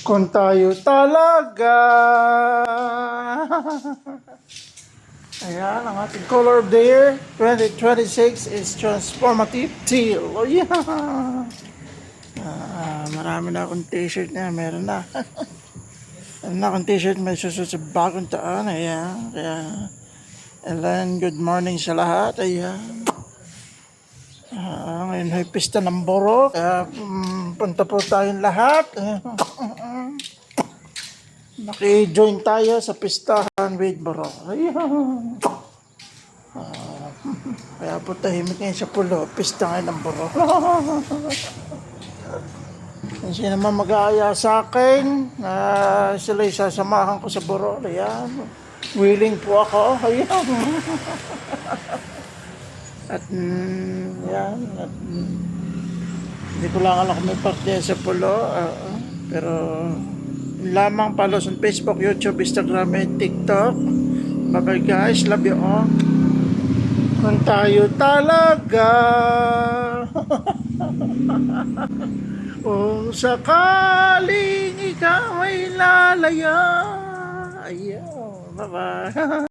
Kung tayo talaga. Ayan, ang ating color of the year 2026 is transformative teal. Oh yeah. Marami na akong t-shirt na. Meron na. Meron na akong t-shirt. May susunod sa bagong taon. Ayan. Kaya, Ellen, good morning sa lahat. Ayan. Ngayon ay pista ng Boro. Kaya punta po tayong lahat. Maki-join tayo sa pistahan with Boro. Ayan. Kaya po tahimik ngayon sa pulo. Pista ngayon ng Boro. Kung sino naman mag-aaya sa akin, sila'y sasamahan ko sa Boro. Ayan. Willing po ako. Ayan. At yan. At, hindi ko lang alam kung may parte sa pulo. Pero lamang follow sa Facebook, YouTube, Instagram, and TikTok. Bye guys. Love you all. Kung tayo talaga. Kung sakaling ikaw ay lalaya. Ayaw. Bye-bye.